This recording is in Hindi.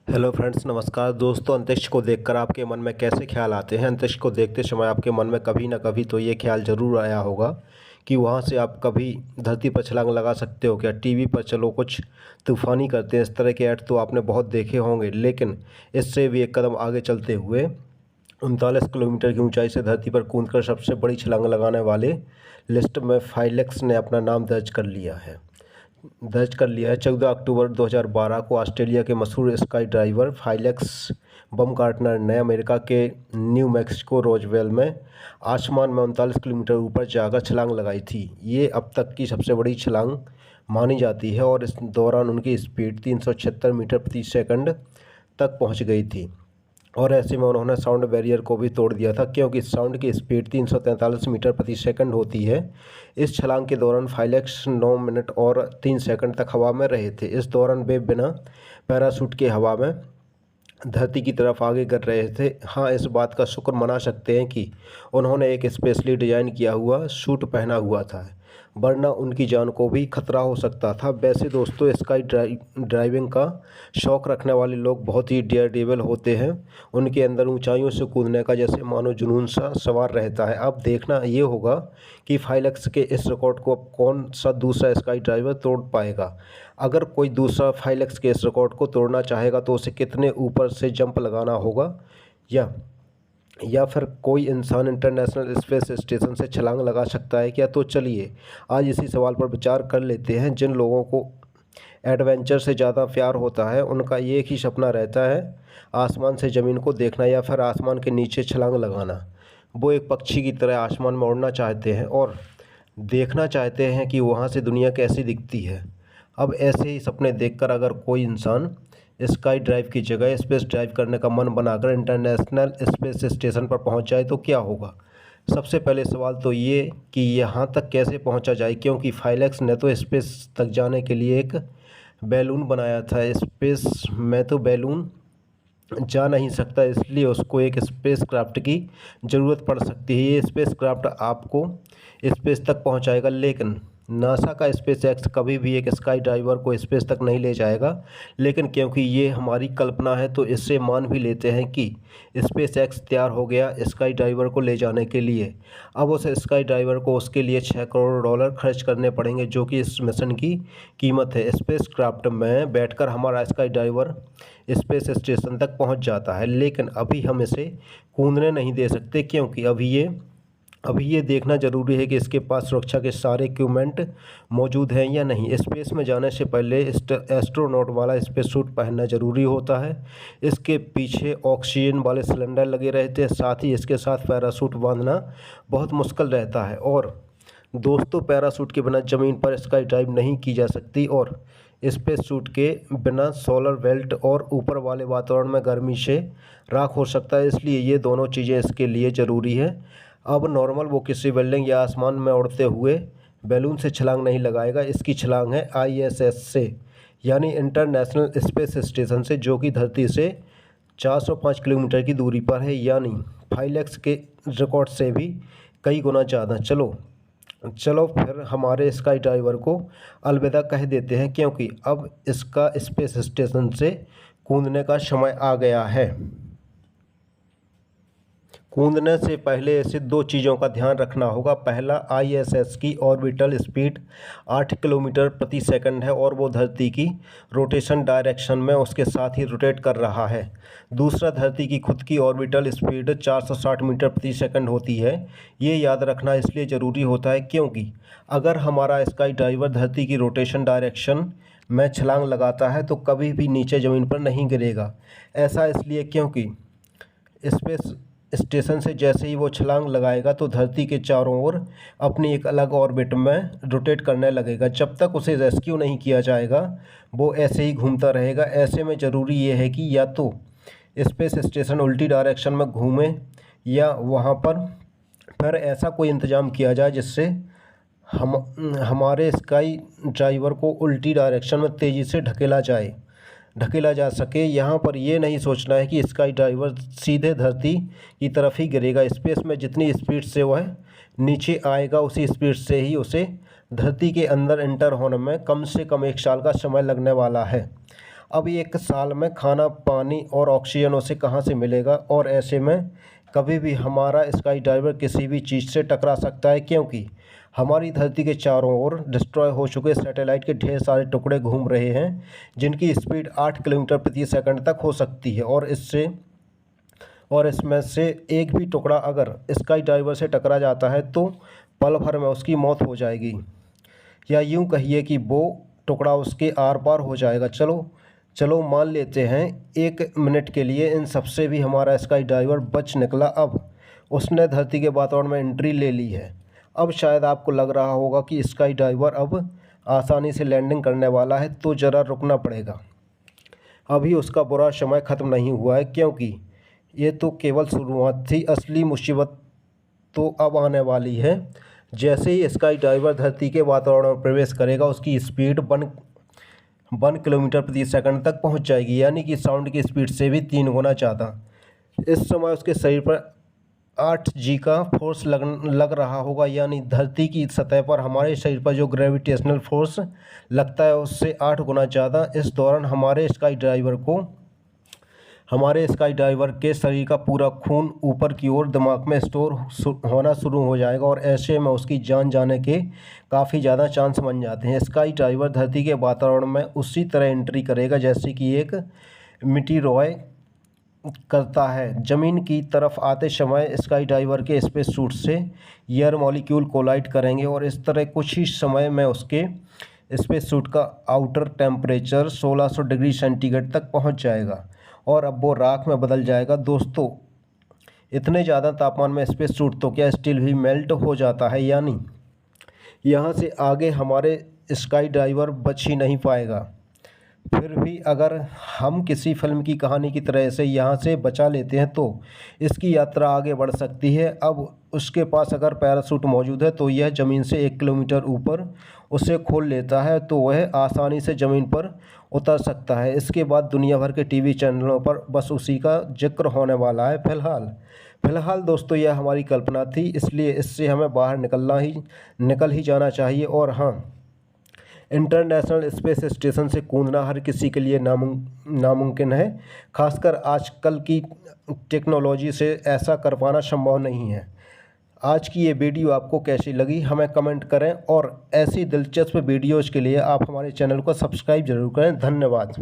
हेलो फ्रेंड्स, नमस्कार दोस्तों। अंतरिक्ष को देखकर आपके मन में कैसे ख्याल आते हैं? अंतरिक्ष को देखते समय आपके मन में कभी ना कभी तो ये ख्याल ज़रूर आया होगा कि वहाँ से आप कभी धरती पर छलांग लगा सकते हो क्या? टीवी पर चलो कुछ तूफ़ानी करते हैं, इस तरह के ऐड तो आपने बहुत देखे होंगे। लेकिन इससे भी एक कदम आगे चलते हुए 39 किलोमीटर की ऊंचाई से धरती पर कूदकर सबसे बड़ी छलांग लगाने वाले लिस्ट में फाइलेक्स ने अपना नाम दर्ज कर लिया है। 14 अक्टूबर 2012 को ऑस्ट्रेलिया के मशहूर स्काई ड्राइवर फाइलेक्स बमकार्टनर ने अमेरिका के न्यू मैक्सिको रोजवेल में आसमान में 39 किलोमीटर ऊपर जाकर छलांग लगाई थी। ये अब तक की सबसे बड़ी छलांग मानी जाती है और इस दौरान उनकी स्पीड 376 मीटर प्रति सेकंड तक पहुंच गई थी। और ऐसे में उन्होंने साउंड बैरियर को भी तोड़ दिया था, क्योंकि साउंड की स्पीड 343 मीटर प्रति सेकंड होती है। इस छलांग के दौरान फाइलेक्स 9 मिनट और 3 सेकंड तक हवा में रहे थे। इस दौरान वे बिना पैराशूट के हवा में धरती की तरफ आगे कर रहे थे। हाँ, इस बात का शुक्र मना सकते हैं कि उन्होंने एक स्पेशली डिज़ाइन किया हुआ सूट पहना हुआ था, वरना उनकी जान को भी खतरा हो सकता था। वैसे दोस्तों, स्काई ड्राइविंग का शौक़ रखने वाले लोग बहुत ही डेयरडेविल होते हैं। उनके अंदर ऊंचाइयों से कूदने का जैसे मानो जुनून सा सवार रहता है। अब देखना ये होगा कि फाइलेक्स के इस रिकॉर्ड को अब कौन सा दूसरा स्काई ड्राइवर तोड़ पाएगा। अगर कोई दूसरा फाइलेक्स के इस रिकॉर्ड को तोड़ना चाहेगा तो उसे कितने ऊपर से जंप लगाना होगा, या फिर कोई इंसान इंटरनेशनल स्पेस स्टेशन से छलांग लगा सकता है क्या? तो चलिए आज इसी सवाल पर विचार कर लेते हैं। जिन लोगों को एडवेंचर से ज़्यादा प्यार होता है, उनका एक ही सपना रहता है, आसमान से ज़मीन को देखना या फिर आसमान के नीचे छलांग लगाना। वो एक पक्षी की तरह आसमान में उड़ना चाहते हैं और देखना चाहते हैं कि वहाँ से दुनिया कैसी दिखती है। अब ऐसे ही सपने देखकर अगर कोई इंसान स्काई ड्राइव की जगह स्पेस ड्राइव करने का मन बनाकर इंटरनेशनल स्पेस स्टेशन पर पहुंच जाए तो क्या होगा? सबसे पहले सवाल तो ये कि यहाँ तक कैसे पहुंचा जाए, क्योंकि फाइलेक्स ने तो स्पेस तक जाने के लिए एक बैलून बनाया था। स्पेस में तो बैलून जा नहीं सकता, इसलिए उसको एक स्पेस क्राफ्ट की ज़रूरत पड़ सकती है। ये स्पेस क्राफ्ट आपको स्पेस तक पहुंचाएगा, लेकिन नासा का स्पेस एक्स कभी भी एक स्काई ड्राइवर को स्पेस तक नहीं ले जाएगा। लेकिन क्योंकि ये हमारी कल्पना है तो इससे मान भी लेते हैं कि स्पेस एक्स तैयार हो गया स्काई ड्राइवर को ले जाने के लिए। अब उस स्काई ड्राइवर को उसके लिए $6 करोड़ खर्च करने पड़ेंगे, जो कि इस मिशन की कीमत है। स्पेस क्राफ्ट में बैठकर हमारा स्काई ड्राइवर स्पेस स्टेशन तक पहुंच जाता है, लेकिन अभी हम इसे कूदने नहीं दे सकते, क्योंकि अभी ये देखना ज़रूरी है कि इसके पास सुरक्षा के सारे इक्विपमेंट मौजूद हैं या नहीं। स्पेस में जाने से पहले एस्ट्रोनॉट वाला स्पेस सूट पहनना ज़रूरी होता है। इसके पीछे ऑक्सीजन वाले सिलेंडर लगे रहते हैं, साथ ही इसके साथ पैराशूट बांधना बहुत मुश्किल रहता है। और दोस्तों, पैराशूट के बिना ज़मीन पर स्काई ड्राइव नहीं की जा सकती, और स्पेस सूट के बिना सोलर बेल्ट और ऊपर वाले वातावरण में गर्मी से राख हो सकता है, इसलिए ये दोनों चीज़ें इसके लिए ज़रूरी है। अब नॉर्मल वो किसी बिल्डिंग या आसमान में उड़ते हुए बैलून से छलांग नहीं लगाएगा। इसकी छलांग है ISS से, यानी इंटरनेशनल स्पेस स्टेशन से, जो कि धरती से 405 किलोमीटर की दूरी पर है, यानी फाइलेक्स के रिकॉर्ड से भी कई गुना ज़्यादा। चलो फिर हमारे स्काई ड्राइवर को अलविदा कह देते हैं, क्योंकि अब इसका स्पेस स्टेशन से कूदने का समय आ गया है। कूदने से पहले ऐसे 2 चीज़ों का ध्यान रखना होगा। पहला, ISS की ऑर्बिटल स्पीड 8 किलोमीटर प्रति सेकंड है और वो धरती की रोटेशन डायरेक्शन में उसके साथ ही रोटेट कर रहा है। दूसरा, धरती की खुद की ऑर्बिटल स्पीड 460 मीटर प्रति सेकंड होती है। ये याद रखना इसलिए ज़रूरी होता है क्योंकि अगर हमारा स्काई ड्राइवर धरती की रोटेशन डायरेक्शन में छलांग लगाता है तो कभी भी नीचे ज़मीन पर नहीं गिरेगा। ऐसा इसलिए क्योंकि स्पेस स्टेशन से जैसे ही वो छलांग लगाएगा तो धरती के चारों ओर अपनी एक अलग ऑर्बिट में रोटेट करने लगेगा। जब तक उसे रेस्क्यू नहीं किया जाएगा वो ऐसे ही घूमता रहेगा। ऐसे में ज़रूरी ये है कि या तो स्पेस स्टेशन उल्टी डायरेक्शन में घूमे, या वहाँ पर फिर ऐसा कोई इंतज़ाम किया जाए जिससे हमारे स्काई ड्राइवर को उल्टी डायरेक्शन में तेज़ी से ढकेला जा सके। यहाँ पर ये नहीं सोचना है कि स्काई ड्राइवर सीधे धरती की तरफ ही गिरेगा। स्पेस में जितनी स्पीड से वह नीचे आएगा उसी स्पीड से ही उसे धरती के अंदर एंटर होने में कम से कम 1 साल का समय लगने वाला है। अब 1 साल में खाना, पानी और ऑक्सीजन उसे कहाँ से मिलेगा? और ऐसे में कभी भी हमारा स्काई डाइवर किसी भी चीज़ से टकरा सकता है, क्योंकि हमारी धरती के चारों ओर डिस्ट्रॉय हो चुके सैटेलाइट के ढेर सारे टुकड़े घूम रहे हैं, जिनकी स्पीड 8 किलोमीटर प्रति सेकंड तक हो सकती है। और इसमें से एक भी टुकड़ा अगर स्काई डाइवर से टकरा जाता है तो पल भर में उसकी मौत हो जाएगी, या यूं कहिए कि वो टुकड़ा उसके आर पार हो जाएगा। चलो मान लेते हैं 1 मिनट के लिए इन सबसे भी हमारा स्काई डाइवर बच निकला। अब उसने धरती के वातावरण में एंट्री ले ली है। अब शायद आपको लग रहा होगा कि स्काई डाइवर अब आसानी से लैंडिंग करने वाला है, तो ज़रा रुकना पड़ेगा। अभी उसका बुरा समय ख़त्म नहीं हुआ है, क्योंकि ये तो केवल शुरुआत थी। असली मुसीबत तो अब आने वाली है। जैसे ही स्काई डाइवर धरती के वातावरण में प्रवेश करेगा, उसकी स्पीड 1 किलोमीटर प्रति सेकंड तक पहुंच जाएगी, यानी कि साउंड की स्पीड से भी 3 गुना ज़्यादा। इस समय उसके शरीर पर 8G का फोर्स लग रहा होगा, यानी धरती की सतह पर हमारे शरीर पर जो ग्रेविटेशनल फोर्स लगता है उससे 8 गुना ज़्यादा। इस दौरान हमारे स्काई डाइवर के शरीर का पूरा खून ऊपर की ओर दिमाग में स्टोर होना शुरू हो जाएगा, और ऐसे में उसकी जान जाने के काफ़ी ज़्यादा चांस बन जाते हैं। स्काई डाइवर धरती के वातावरण में उसी तरह एंट्री करेगा जैसे कि एक मीटीरॉय करता है। ज़मीन की तरफ आते समय स्काई डाइवर के स्पेस सूट से एयर मॉलिक्यूल कोलाइड करेंगे, और इस तरह कुछ ही समय में उसके स्पेस सूट का आउटर टेम्परेचर 1600 डिग्री सेंटीग्रेड तक पहुंच जाएगा, और अब वो राख में बदल जाएगा। दोस्तों, इतने ज़्यादा तापमान में स्पेस सूट तो क्या स्टील भी मेल्ट हो जाता है, यानी यहाँ से आगे हमारे स्काई डाइवर बच ही नहीं पाएगा। फिर भी अगर हम किसी फिल्म की कहानी की तरह से यहाँ से बचा लेते हैं तो इसकी यात्रा आगे बढ़ सकती है। अब उसके पास अगर पैराशूट मौजूद है तो यह ज़मीन से 1 किलोमीटर ऊपर उसे खोल लेता है, तो वह आसानी से ज़मीन पर उतर सकता है। इसके बाद दुनिया भर के टीवी चैनलों पर बस उसी का जिक्र होने वाला है। फ़िलहाल दोस्तों, यह हमारी कल्पना थी, इसलिए इससे हमें बाहर निकल ही जाना चाहिए। और हाँ, इंटरनेशनल स्पेस स्टेशन से कूदना हर किसी के लिए नामुमकिन है। खासकर आजकल की टेक्नोलॉजी से ऐसा कर पाना संभव नहीं है। आज की ये वीडियो आपको कैसी लगी हमें कमेंट करें, और ऐसी दिलचस्प वीडियोज़ के लिए आप हमारे चैनल को सब्सक्राइब जरूर करें। धन्यवाद।